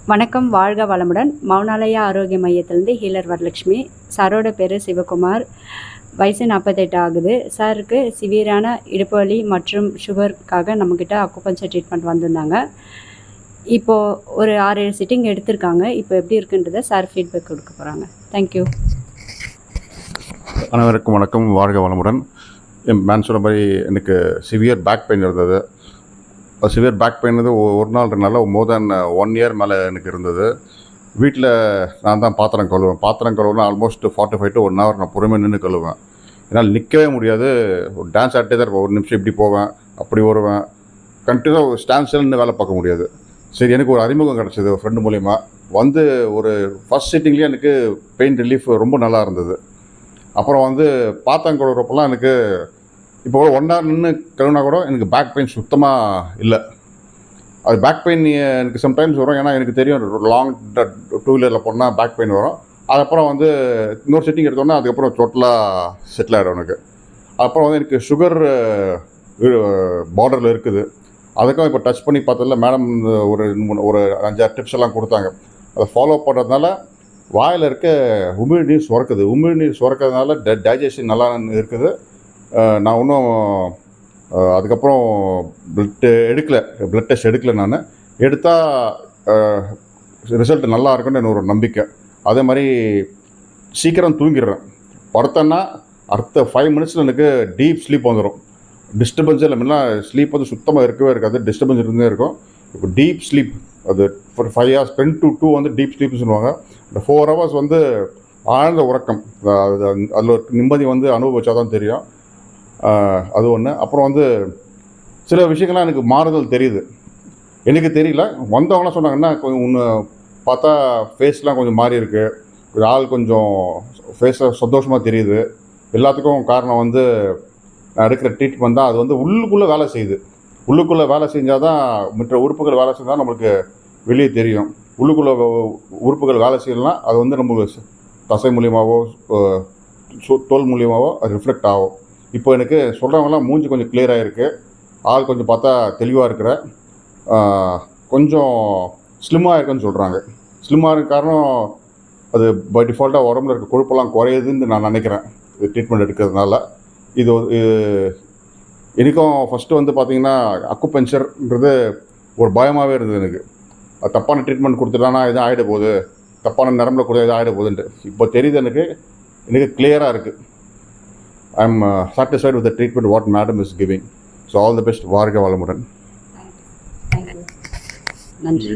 வணக்கம், வாழ்க வளமுடன். மௌனாலயா ஆரோக்கிய மையத்திலேருந்து ஹீலர் வரலட்சுமி. சாரோட பேர் சிவகுமார். வயசு 48 ஆகுது. சாருக்கு சிவியரான இடுப்பு வலி மற்றும் சுகருக்காக நம்மக்கிட்ட அக்குபஞ்சர் ட்ரீட்மெண்ட் வந்திருந்தாங்க. இப்போது ஒரு 6-7 சிட்டிங் எடுத்திருக்காங்க. இப்போ எப்படி இருக்குன்றதை சார் ஃபீட்பேக் கொடுக்க போகிறாங்க. தேங்க்யூ. அனைவருக்கும் வணக்கம், வாழ்க வளமுடன். என் மேன் சொன்ன மாதிரி எனக்கு சிவியர் பேக் பெயின் இருந்தது. சிவியர் பேக் பெயின் வந்து ஒரு நாள் 2 நாளில் மோர் தேன் 1 இயர் மேலே எனக்கு இருந்தது. வீட்டில் நான் தான் பாத்திரம் கழுவுனா ஆல்மோஸ்ட் 45 to 1 hour நான் பொறுமையாக நின்று கழுவேன். என்னால் நிற்கவே முடியாது. ஒரு டான்ஸ் ஆகிட்டே தான் இருப்பேன். ஒரு நிமிஷம் இப்படி போவேன், அப்படி வருவேன். கண்டினியூஸாக ஒரு ஸ்டாண்ட்ஸ்டில் வேலை பார்க்க முடியாது. சரி, எனக்கு ஒரு அறிமுகம் கிடச்சிது ஒரு ஃப்ரெண்டு மூலிமா. வந்து ஒரு ஃபஸ்ட் சிட்டிங்லேயே எனக்கு பெயின் ரிலீஃப் ரொம்ப நல்லா இருந்தது. அப்புறம் வந்து பாத்திரம் கழுவுறப்பெல்லாம் எனக்கு இப்போ கூட 1 hour நின்று கழுவினா கூட எனக்கு பேக் பெயின் சுத்தமாக இல்லை. அது பேக் பெயின் எனக்கு சம்டைம்ஸ் வரும். ஏன்னா எனக்கு தெரியும் லாங் 2 வீலரில் போனால் பேக் பெயின் வரும். அதுக்கப்புறம் வந்து இன்னொரு சிட்டிங் எடுத்தோன்னா அதுக்கப்புறம் டோட்டலாக செட்டில் ஆகிடும் எனக்கு. அப்புறம் வந்து எனக்கு சுகர் பார்டரில் இருக்குது. அதுக்கும் இப்போ டச் பண்ணி பார்த்ததில்ல. மேடம் ஒரு 5-6 டிப்ஸ் எல்லாம் கொடுத்தாங்க. அதை ஃபாலோ பண்ணுறதுனால வாயில் இருக்க உமிழ் நீர் சுரக்குது. உமிழ் நீர் சுரக்கிறதுனால டைஜஷன் நல்லா இருக்குது. நான் இன்னும் அதுக்கப்புறம் பிளட் டெஸ்ட் எடுக்கலை. நான் எடுத்தால் ரிசல்ட் நல்லா இருக்குன்னு எனக்கு ஒரு நம்பிக்கை. அதே மாதிரி சீக்கிரம் தூங்கிடுறேன். படுத்தேன்னா அடுத்த 5 minutesல எனக்கு டீப் ஸ்லீப் வந்துடும். டிஸ்டர்பன்ஸே இல்லை. முன்னா ஸ்லீப் வந்து சுத்தமாக இருக்கவே இருக்காது. டிஸ்டர்பன்ஸ் இருந்தே இருக்கும். இப்போ டீப் ஸ்லீப் அது ஒரு 5 hours 10 to 2 வந்து டீப் ஸ்லீப்னு சொல்லுவாங்க. இந்த 4 hours வந்து ஆழ்ந்த உறக்கம். அதில் ஒரு நிம்மதி வந்து அனுபவிச்சா தான் தெரியும். அது ஒன்று. அப்புறம் வந்து சில விஷயங்கள்லாம் எனக்கு மாறுதல் தெரியுது. எனக்கு தெரியல, வந்தவங்களாம் சொன்னாங்கன்னா கொஞ்சம் ஒன்று பார்த்தா ஃபேஸ்லாம் கொஞ்சம் மாறி இருக்குது, ஆள் கொஞ்சம் ஃபேஸில் சந்தோஷமாக தெரியுது. எல்லாத்துக்கும் காரணம் வந்து நான் எடுக்கிற ட்ரீட்மெண்ட் தான். அது வந்து உள்ளுக்குள்ளே வேலை செய்யுது. உள்ளுக்குள்ளே வேலை செஞ்சால் தான் மற்ற உறுப்புகள் வேலை செஞ்சால் நம்மளுக்கு வெளியே தெரியும். உள்ளுக்குள்ளே உறுப்புகள் வேலை செய்யலைன்னா அது வந்து நம்மளுக்கு தசை மூலியமாகவோ தோல் மூலியமாகவோ அது ரிஃப்ளெக்ட் ஆகும். இப்போ எனக்கு சொல்கிறவங்களாம் மூஞ்சி கொஞ்சம் கிளியராக இருக்குது. ஆள் கொஞ்சம் பார்த்தா தெளிவாக இருக்கிற, கொஞ்சம் ஸ்லிம்மாக இருக்குன்னு சொல்கிறாங்க. ஸ்லிம்மாக இருக்க காரணம் அது பை டிஃபால்ட்டாக உடம்புல இருக்க கொழுப்பெல்லாம் குறையுதுன்னு நான் நினைக்கிறேன். இது ட்ரீட்மெண்ட் எடுக்கிறதுனால. இது எனக்கும் ஃபஸ்ட்டு வந்து பார்த்திங்கன்னா அக்குபஞ்சர்ன்றது ஒரு பயமாகவே இருந்தது எனக்கு. அது தப்பான ட்ரீட்மெண்ட் கொடுத்துட்டானா எதுவும் ஆகிட போகுது, தப்பான நரம்பில் கொடுத்தா எதுவும் ஆகிட போகுதுன்ட்டு. இப்போ தெரியுது எனக்கு கிளியராக இருக்குது. I am satisfied with the treatment what madam is giving. So all the best. வாழ்க வளமுடன். நன்றி.